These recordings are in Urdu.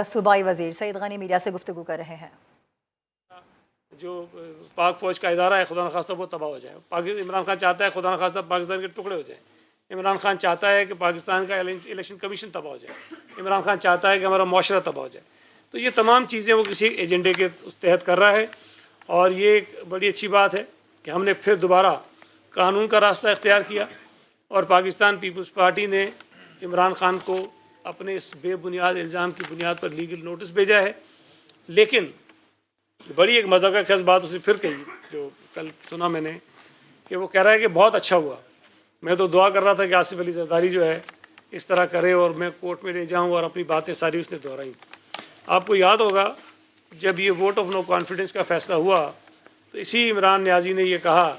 صوبائی وزیر سعید غنی میڈیا سے گفتگو کر رہے ہیں۔ جو پاک فوج کا ادارہ ہے خدا نخواستہ وہ تباہ ہو جائے۔ عمران خان چاہتا ہے خدا نخواستہ پاکستان کے ٹکڑے ہو جائیں۔ عمران خان چاہتا ہے کہ پاکستان کا الیکشن کمیشن تباہ ہو جائے۔ عمران خان چاہتا ہے کہ ہمارا معاشرہ تباہ ہو جائے۔ تو یہ تمام چیزیں وہ کسی ایجنڈے کے تحت کر رہا ہے، اور یہ ایک بڑی اچھی بات ہے کہ ہم نے پھر دوبارہ قانون کا راستہ اختیار کیا، اور پاکستان پیپلز پارٹی نے عمران خان کو اپنے اس بے بنیاد الزام کی بنیاد پر لیگل نوٹس بھیجا ہے۔ لیکن بڑی ایک مذاقہ خیز بات اس نے پھر کہی، جو کل سنا میں نے، کہ وہ کہہ رہا ہے کہ بہت اچھا ہوا، میں تو دعا کر رہا تھا کہ آصف علی زرداری جو ہے اس طرح کرے اور میں کورٹ میں لے جاؤں، اور اپنی باتیں ساری اس نے دہرائی۔ آپ کو یاد ہوگا جب یہ ووٹ آف نو کانفیڈنس کا فیصلہ ہوا تو اسی عمران نیازی نے یہ کہا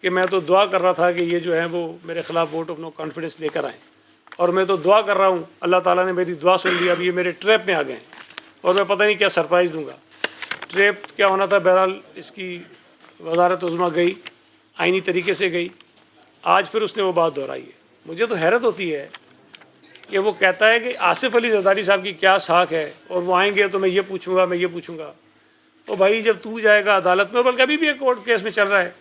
کہ میں تو دعا کر رہا تھا کہ یہ جو ہے وہ میرے خلاف ووٹ آف نو کانفیڈنس لے کر آئیں، اور میں تو دعا کر رہا ہوں، اللہ تعالیٰ نے میری دعا سن لی، اب یہ میرے ٹریپ میں آ گئے ہیں اور میں پتہ نہیں کیا سرپرائز دوں گا۔ ٹریپ کیا ہونا تھا، بہرحال اس کی وزارت عظمیٰ گئی، آئینی طریقے سے گئی، آج پھر اس نے وہ بات دہرائی ہے۔ مجھے تو حیرت ہوتی ہے کہ وہ کہتا ہے کہ آصف علی زرداری صاحب کی کیا ساکھ ہے، اور وہ آئیں گے تو میں یہ پوچھوں گا، میں یہ پوچھوں گا۔ تو بھائی جب تو جائے گا عدالت میں، بلکہ ابھی بھی ایک کورٹ کیس میں چل رہا ہے،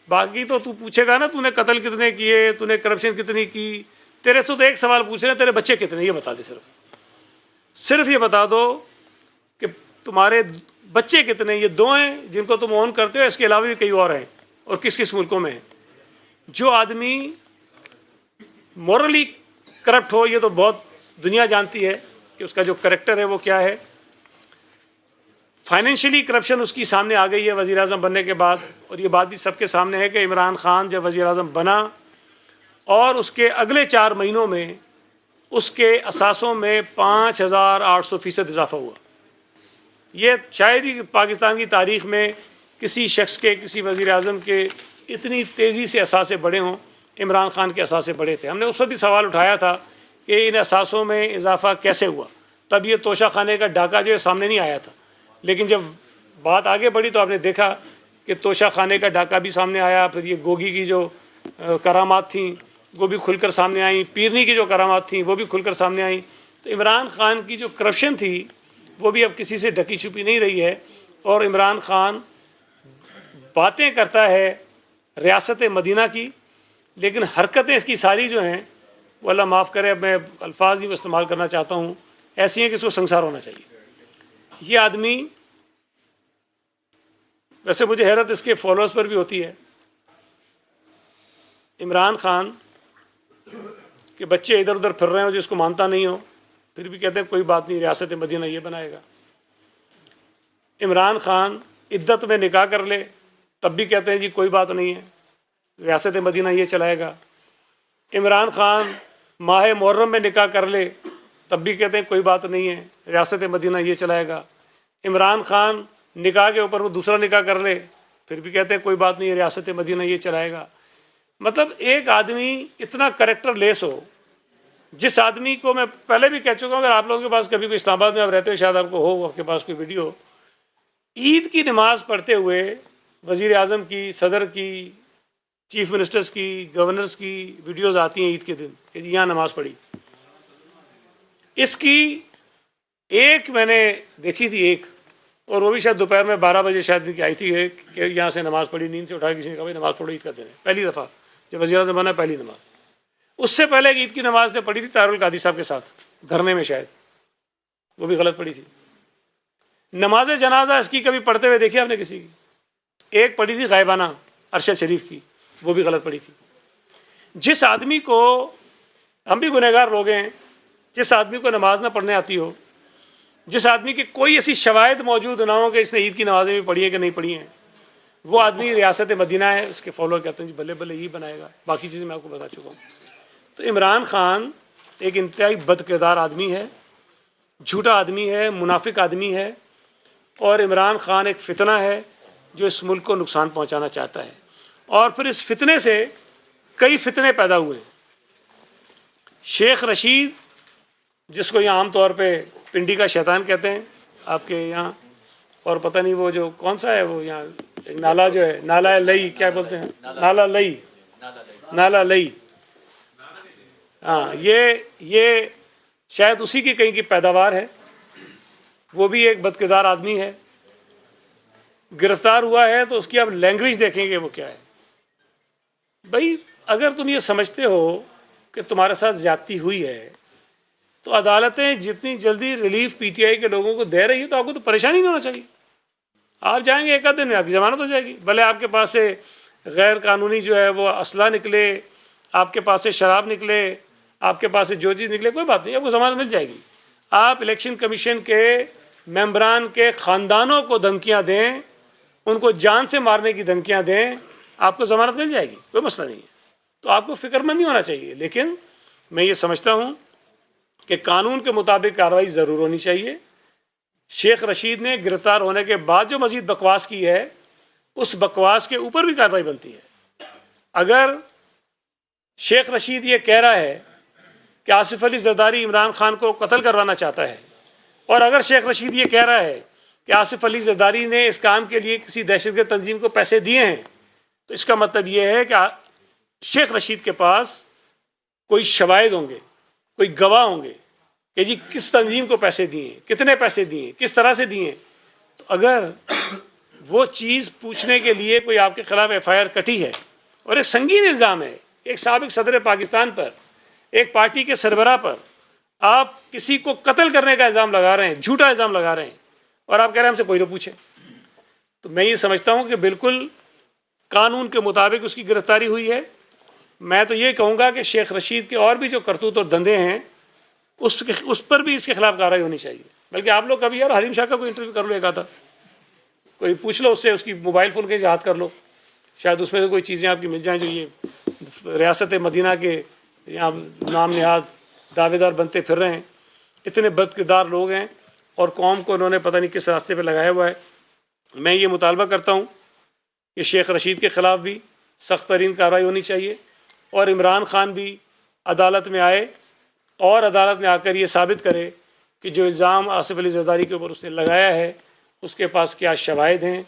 باقی تو پوچھے گا نا تو نے قتل کتنے کیے، تو نے کرپشن کتنی کی، تیرے سے تو ایک سوال پوچھ رہے ہیں، تیرے بچے کتنے، یہ بتا دے، صرف یہ بتا دو کہ تمہارے بچے کتنے، یہ دو ہیں جن کو تم اون کرتے ہو، اس کے علاوہ بھی کئی اور ہیں، اور کس کس ملکوں میں ہیں۔ جو آدمی مورلی کرپٹ ہو، یہ تو بہت دنیا جانتی ہے کہ اس کا جو کریکٹر ہے وہ کیا ہے۔ فائنینشلی کرپشن اس کی سامنے آ گئی ہے وزیر اعظم بننے کے بعد، اور یہ بات بھی سب کے سامنے ہے کہ عمران خان جب وزیر اعظم بنا اور اس کے اگلے 4 مہینوں میں اس کے اثاثوں میں 5800% اضافہ ہوا۔ یہ شاید ہی پاکستان کی تاریخ میں کسی شخص کے، کسی وزیر اعظم کے اتنی تیزی سے اثاثے بڑھے ہوں۔ عمران خان کے اثاثے بڑھے تھے۔ ہم نے اس وقت بھی سوال اٹھایا تھا کہ ان اثاثوں میں اضافہ کیسے ہوا، تب یہ توشہ خانے کا ڈاکہ جو ہے سامنے نہیں آیا تھا، لیکن جب بات آگے بڑھی تو آپ نے دیکھا کہ توشہ خانے کا ڈاکہ بھی سامنے آیا، پھر یہ گوگی کی جو کرامات تھیں وہ بھی کھل کر سامنے آئیں، پیرنی کی جو کرامات تھیں وہ بھی کھل کر سامنے آئیں۔ تو عمران خان کی جو کرپشن تھی وہ بھی اب کسی سے ڈھکی چھپی نہیں رہی ہے، اور عمران خان باتیں کرتا ہے ریاست مدینہ کی، لیکن حرکتیں اس کی ساری جو ہیں وہ اللہ معاف کرے، اب میں الفاظ ہی استعمال کرنا چاہتا ہوں، ایسی ہیں کہ اس کو سنسار ہونا چاہیے۔ یہ آدمی، ویسے مجھے حیرت اس کے فالوورز پر بھی ہوتی ہے، عمران خان کے بچے ادھر ادھر پھر رہے ہو جس کو مانتا نہیں ہو، پھر بھی کہتے ہیں کوئی بات نہیں، ریاست مدینہ یہ بنائے گا۔ عمران خان عدت میں نکاح کر لے تب بھی کہتے ہیں جی کوئی بات نہیں ہے، ریاست مدینہ یہ چلائے گا۔ عمران خان ماہ محرم میں نکاح کر لے تب بھی کہتے ہیں کوئی بات نہیں ہے، ریاست مدینہ یہ چلائے گا۔ عمران خان نکاح کے اوپر وہ دوسرا نکاح کر لے پھر بھی کہتے ہیں کوئی بات نہیں ہے، ریاست مدینہ یہ چلائے گا۔ مطلب ایک آدمی اتنا کریکٹر لیس ہو، جس آدمی کو میں پہلے بھی کہہ چکا ہوں، اگر آپ لوگوں کے پاس کبھی کوئی اسلام آباد میں آپ رہتے ہو، شاید آپ کو ہو، آپ کے پاس کوئی ویڈیو، عید کی نماز پڑھتے ہوئے وزیر اعظم کی، صدر کی، چیف منسٹرز کی، گورنرز کی ویڈیوز آتی ہیں عید کے دن کہ جی یہاں نماز پڑھی۔ اس کی ایک میں نے دیکھی تھی، ایک، اور وہ بھی شاید دوپہر میں 12 بجے شاید آئی تھی کہ یہاں سے نماز پڑھی، نیند سے اٹھا کے کسی نے کہا بھائی نماز پڑھو عید کا دن ہے، پہلی دفعہ جب وزیر اعظم بنا پہلی نماز۔ اس سے پہلے عید کی نماز نے پڑھی تھی طاہر القادری صاحب کے ساتھ دھرنے میں، شاید وہ بھی غلط پڑھی تھی۔ نماز جنازہ اس کی کبھی پڑھتے ہوئے دیکھی آپ نے کسی کی؟ ایک پڑھی تھی غائبانہ ارشد شریف کی، وہ بھی غلط پڑھی تھی۔ جس آدمی کو، ہم بھی گنہگار لوگ ہیں، جس آدمی کو نماز نہ پڑھنے آتی ہو، جس آدمی کی کوئی ایسی شواہد موجود نہ ہو کہ اس نے عید کی نمازیں بھی پڑھی ہیں کہ نہیں پڑھی ہیں، وہ آدمی ریاست مدینہ ہے، اس کے فالوور کہتے ہیں جی بلے بلے یہ بنائے گا، باقی چیزیں میں آپ کو بتا چکا ہوں۔ تو عمران خان ایک انتہائی بد کردار آدمی ہے، جھوٹا آدمی ہے، منافق آدمی ہے، اور عمران خان ایک فتنہ ہے جو اس ملک کو نقصان پہنچانا چاہتا ہے، اور پھر اس فتنے سے کئی فتنے پیدا ہوئے۔ شیخ رشید، جس کو یہاں عام طور پہ پنڈی کا شیطان کہتے ہیں آپ کے یہاں، اور پتہ نہیں وہ جو کون سا ہے وہ یہاں ایک نالا جو ہے، نالا لئی کیا بولتے ہیں، نالا لئی، نالا لئی، ہاں، یہ شاید اسی کی کہیں کی پیداوار ہے۔ وہ بھی ایک بدکردار آدمی ہے، گرفتار ہوا ہے تو اس کی آپ لینگویج دیکھیں گے وہ کیا ہے. بھائی اگر تم یہ سمجھتے ہو کہ تمہارے ساتھ زیادتی ہوئی ہے تو عدالتیں جتنی جلدی ریلیف پی ٹی آئی کے لوگوں کو دے رہی ہے تو آپ کو تو پریشانی نہیں ہونا چاہیے. آپ جائیں گے ایک آدھ دن میں آپ کی ضمانت ہو جائے گی، بھلے آپ کے پاس سے غیر قانونی جو ہے وہ اسلحہ نکلے، آپ کے پاس سے شراب نکلے، آپ کے پاس سے جو چیز نکلے، کوئی بات نہیں، آپ کو ضمانت مل جائے گی. آپ الیکشن کمیشن کے ممبران کے خاندانوں کو دھمکیاں دیں، ان کو جان سے مارنے کی دھمکیاں دیں، آپ کو ضمانت مل جائے گی، کوئی مسئلہ نہیں ہے. تو آپ کو فکر مند نہیں ہونا چاہیے. لیکن میں یہ سمجھتا ہوں کہ قانون کے مطابق کارروائی ضرور ہونی چاہیے. شیخ رشید نے گرفتار ہونے کے بعد جو مزید بکواس کی ہے اس بکواس کے اوپر بھی کارروائی بنتی ہے. اگر شیخ رشید یہ کہہ رہا ہے کہ آصف علی زرداری عمران خان کو قتل کروانا چاہتا ہے، اور اگر شیخ رشید یہ کہہ رہا ہے کہ آصف علی زرداری نے اس کام کے لیے کسی دہشت گرد تنظیم کو پیسے دیے ہیں، تو اس کا مطلب یہ ہے کہ شیخ رشید کے پاس کوئی شواہد ہوں گے، کوئی گواہ ہوں گے کہ جی کس تنظیم کو پیسے دیے، کتنے پیسے دیے، کس طرح سے دیے. تو اگر وہ چیز پوچھنے کے لیے کوئی آپ کے خلاف ایف آئی آر کٹی ہے اور ایک سنگین الزام ہے، ایک سابق صدر پاکستان پر، ایک پارٹی کے سربراہ پر آپ کسی کو قتل کرنے کا الزام لگا رہے ہیں، جھوٹا الزام لگا رہے ہیں، اور آپ کہہ رہے ہیں ہم سے کوئی نہ پوچھے، تو میں یہ سمجھتا ہوں کہ بالکل قانون کے مطابق اس کی گرفتاری ہوئی ہے. میں تو یہ کہوں گا کہ شیخ رشید کے اور بھی جو کرتوت اور دندے ہیں اس پر بھی اس کے خلاف کارروائی ہونی چاہیے. بلکہ آپ لوگ کبھی یار حلیم شاہ کا کوئی انٹرویو کر لو، ایک آدھا کوئی پوچھ لو اس سے، اس کی موبائل فون کے یاد کر لو، شاید اس میں سے کوئی چیزیں آپ کی مل جائیں جو یہ ریاست مدینہ کے یہاں نام نہاد دعوے دار بنتے پھر رہے ہیں. اتنے بدکردار لوگ ہیں اور قوم کو انہوں نے پتہ نہیں کس راستے پہ لگایا ہوا ہے. میں یہ مطالبہ کرتا ہوں کہ شیخ رشید کے خلاف بھی سخت ترین کارروائی ہونی چاہیے، اور عمران خان بھی عدالت میں آئے اور عدالت میں آ کر یہ ثابت کرے کہ جو الزام آصف علی زرداری کے اوپر اس نے لگایا ہے اس کے پاس کیا شواہد ہیں.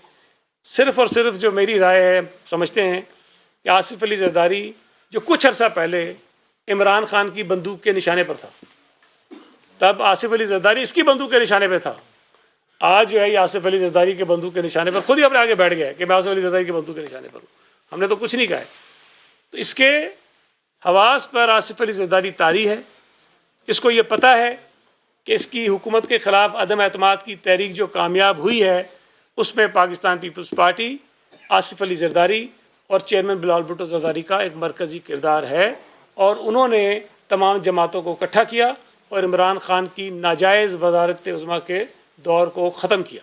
صرف اور صرف جو میری رائے ہے، سمجھتے ہیں کہ آصف علی زرداری جو کچھ عرصہ پہلے عمران خان کی بندوق کے نشانے پر تھا، تب آصف علی زرداری اس کی بندوق کے نشانے پہ تھا. آج جو ہے یہ آصف علی زرداری کے بندوق کے نشانے پر خود ہی اپنے آگے بیٹھ گیا کہ میں آصف علی زرداری کے بندوق کے نشانے پر ہوں. ہم نے تو کچھ نہیں کہا ہے. تو اس کے حواس پر آصف علی زرداری طاری ہے. اس کو یہ پتہ ہے کہ اس کی حکومت کے خلاف عدم اعتماد کی تحریک جو کامیاب ہوئی ہے اس میں پاکستان پیپلز پارٹی، آصف علی زرداری اور چیئرمین بلال بھٹو زرداری کا ایک مرکزی کردار ہے، اور انہوں نے تمام جماعتوں کو اکٹھا کیا اور عمران خان کی ناجائز وزارت عظمیٰ کے دور کو ختم کیا.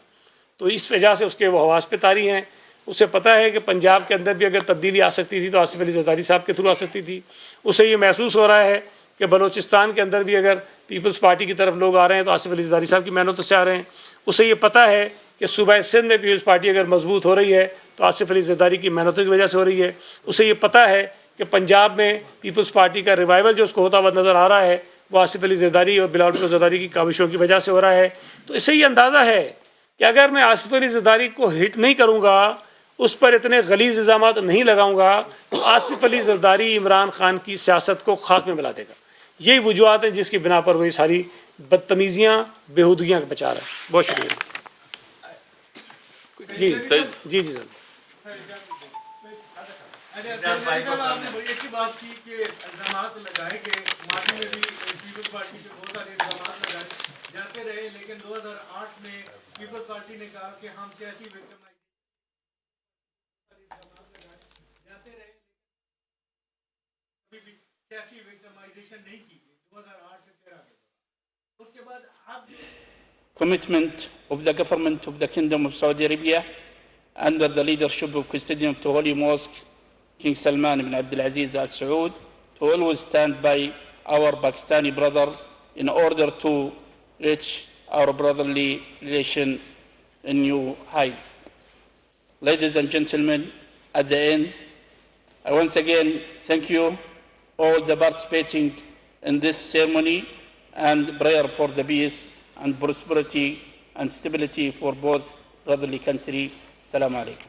تو اس وجہ سے اس کے وہ حواس پہ طاری ہیں. اسے پتہ ہے کہ پنجاب کے اندر بھی اگر تبدیلی آ سکتی تھی تو آصف علی زرداری صاحب کے تھرو آ سکتی تھی. اسے یہ محسوس ہو رہا ہے کہ بلوچستان کے اندر بھی اگر پیپلز پارٹی کی طرف لوگ آ رہے ہیں تو آصف علی زرداری صاحب کی محنتوں سے آ رہے ہیں. اسے یہ پتہ ہے کہ صوبہ سندھ میں پیپلز پارٹی اگر مضبوط ہو رہی ہے تو آصف علی زرداری کی محنتوں کی وجہ سے ہو رہی ہے. اسے یہ پتہ ہے کہ پنجاب میں پیپلز پارٹی کا ریوائول جو اس کو ہوتا ہوا نظر آ رہا ہے وہ آصف علی زرداری اور بلال بھٹو زرداری کی کاوشوں کی وجہ سے ہو رہا ہے. تو اس سے یہ اندازہ ہے کہ اگر میں آصف علی زرداری کو ہٹ نہیں کروں گا، اس پر اتنے غلیظ الزامات نہیں لگاؤں گا، تو آصف علی زرداری عمران خان کی سیاست کو خاک میں ملا دے گا. یہی وجوہات ہیں جس کی بنا پر وہ یہ ساری بدتمیزیاں بےہودگیاں بچا رہا ہے. بہت شکریہ. جی جی جی سر. آپ نے بڑی اچھی بات کی کہ الزامات لگائے کہ ماضی میں بھی پیپلز پارٹی کے بہت سارے الزامات لگائے جاتے رہے، لیکن 2008 میں پیپلز پارٹی نے کہا کہ ہم سیاسی جاتے رہے، کبھی بھی سیاسی وکٹمائزیشن نہیں کی 2008 سے 13 کے. اس کے بعد آپ commitment of the government of the Kingdom of Saudi Arabia under the leadership of Custodian of the Holy Mosque, King Salman ibn Abdul Aziz Al Saud, to always stand by our Pakistani brother in order to reach our brotherly relation in new height. Ladies and gentlemen, at the end, I once again thank you all the participating in this ceremony and prayer for the peace and prosperity and stability for both brotherly country. Assalamu alaikum.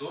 2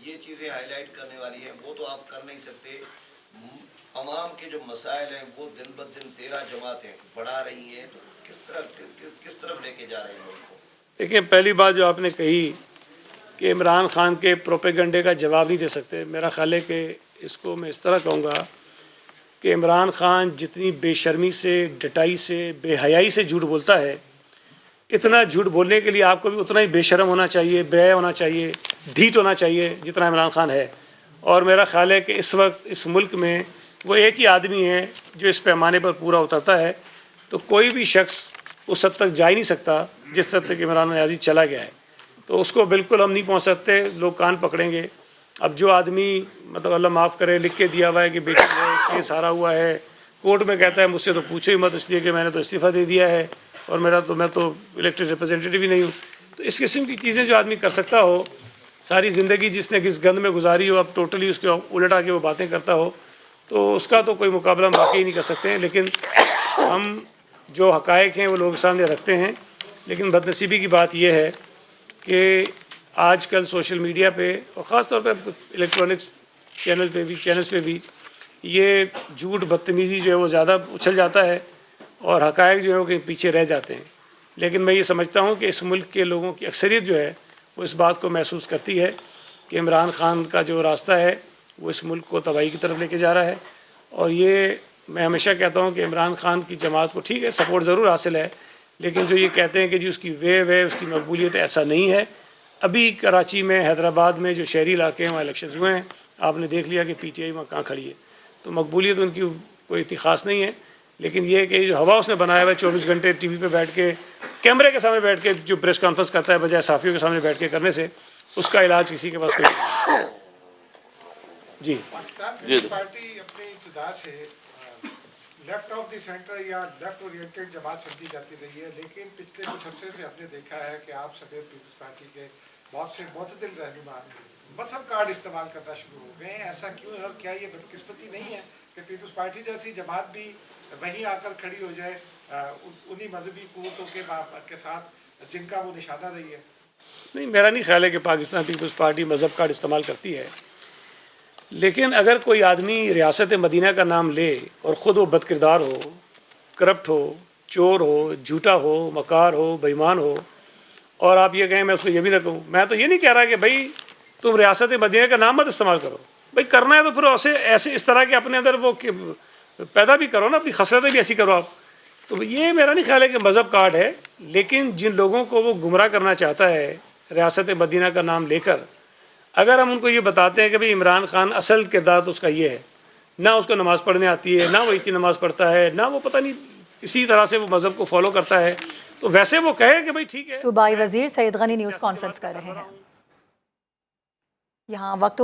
یہ چیزیں ہائی لائٹ کرنے والی ہیں، وہ تو آپ کر نہیں سکتے. عوام کے جو مسائل ہیں وہ دن بدن 13 جماعتیں بڑھا رہی ہیں، تو کس طرف لے کے جا رہے ہیں ان کو؟ دیکھیں، پہلی بات جو آپ نے کہی کہ عمران خان کے پروپیگنڈے کا جواب نہیں دے سکتے، میرا خیال ہے کہ اس کو میں اس طرح کہوں گا کہ عمران خان جتنی بے شرمی سے، ڈٹائی سے، بے حیائی سے جھوٹ بولتا ہے، اتنا جھوٹ بولنے کے لیے آپ کو بھی اتنا ہی بے شرم ہونا چاہیے، بے حیا ہونا چاہیے، ڈھیٹ ہونا چاہیے جتنا عمران خان ہے. اور میرا خیال ہے کہ اس وقت اس ملک میں وہ ایک ہی آدمی ہے جو اس پیمانے پر پورا اترتا ہے، تو کوئی بھی شخص اس حد تک جا ہی نہیں سکتا جس حد تک عمران نیازی چلا گیا ہے. تو اس کو بالکل ہم نہیں پہنچ سکتے، لوگ کان پکڑیں گے. اب جو آدمی مطلب اللہ معاف کرے لکھ کے دیا ہوا ہے کہ بیٹی ہے کیس ہارا ہوا ہے، کورٹ میں کہتا ہے مجھ سے تو پوچھو ہی مت، اس لیے کہ میں نے تو استعفیٰ دے دیا ہے اور میں تو الیکٹڈ ریپرزینٹیٹیو ہی نہیں ہوں. تو اس قسم کی چیزیں جو آدمی کر سکتا ہو، ساری زندگی جس نے کس گند میں گزاری ہو، اب ٹوٹلی اس کے الٹ آ کے وہ باتیں کرتا ہو، تو اس کا تو کوئی مقابلہ ہم واقعی نہیں کر سکتے ہیں. لیکن ہم جو حقائق ہیں وہ لوگوں کے سامنے رکھتے ہیں. لیکن بدنصیبی کی بات یہ ہے کہ آج کل سوشل میڈیا پہ اور خاص طور پہ الیکٹرانکس چینلز پہ بھی یہ جھوٹ بدتمیزی جو ہے وہ زیادہ اچھل جاتا ہے اور حقائق جو ہے وہ کہیں پیچھے رہ جاتے ہیں. لیکن میں یہ سمجھتا ہوں کہ اس ملک کے لوگوں کی اکثریت جو ہے وہ اس بات کو محسوس کرتی ہے کہ عمران خان کا جو راستہ ہے وہ اس ملک کو تباہی کی طرف لے کے جا رہا ہے. اور یہ میں ہمیشہ کہتا ہوں کہ عمران خان کی جماعت کو ٹھیک ہے سپورٹ ضرور حاصل ہے، لیکن جو یہ کہتے ہیں کہ جی اس کی ویو ہے، اس کی مقبولیت ہے، ایسا نہیں ہے. ابھی کراچی میں، حیدرآباد میں جو شہری علاقے ہیں وہاں الیکشنز ہوئے ہیں، آپ نے دیکھ لیا کہ پی ٹی آئی وہاں کہاں کھڑی ہے. تو مقبولیت ان کی کوئی اتنی خاص نہیں ہے، لیکن یہ کہ جو ہوا اس نے بنایا ہوا ہے 24 گھنٹے ٹی وی پہ بیٹھ کے، کیمرے کے سامنے بیٹھ کے جو پریس کانفرنس کرتا ہے بجائے صحافیوں کے سامنے بیٹھ کے کرنے سے، اس کا علاج کسی کے پاس کوئی نہیں ہے. جی پاکستان پیپلز پارٹی اپنی ابتدا سے لیفٹ آف دی سینٹر یا لیفٹ اورینٹڈ جماعت سمجھی جاتی رہی ہے، لیکن پچھلے کچھ عرصے سے ہم نے دیکھا ہے کہ آپ صدر پیپلز پارٹی کے بہت سے معتدل رہنما مذہب کارڈ استعمال کرنا شروع ہو گئے ہیں. ایسا کیوں ہے اور کیا یہ بدقسمتی نہیں ہے کہ پیپلز پارٹی جیسی جماعت بھی وہیں آ کر کھڑی ہو جائے انہی مذہبی قوتوں کے ساتھ جن کا وہ نشانہ رہی ہے؟ نہیں، میرا نہیں خیال ہے کہ پاکستان پیپلز پارٹی مذہب کارڈ استعمال کرتی ہے. لیکن اگر کوئی آدمی ریاست مدینہ کا نام لے اور خود وہ بد کردار ہو، کرپٹ ہو، چور ہو، جھوٹا ہو، مکار ہو، بے ایمان ہو، اور آپ یہ کہیں میں اس کو یہ بھی نہ کہوں، میں تو یہ نہیں کہہ رہا کہ بھائی تم ریاست مدینہ کا نام مت استعمال کرو. بھائی کرنا ہے تو پھر ایسے اس طرح کے اپنے اندر وہ پیدا بھی کرو نا، اپنی خصلتیں بھی ایسی کرو آپ. تو یہ میرا نہیں خیال ہے کہ مذہب کارڈ ہے. لیکن جن لوگوں کو وہ گمراہ کرنا چاہتا ہے ریاست مدینہ کا نام لے کر، اگر ہم ان کو یہ بتاتے ہیں کہ بھئی عمران خان اصل کردار تو اس کا یہ ہے، نہ اس کو نماز پڑھنے آتی ہے، نہ وہ اتنی نماز پڑھتا ہے، نہ وہ پتہ نہیں اسی طرح سے وہ مذہب کو فالو کرتا ہے، تو ویسے وہ کہے کہ بھئی ٹھیک ہے. صوبائی وزیر سعید غنی نیوز کانفرنس کر رہے ہیں. یہاں وقت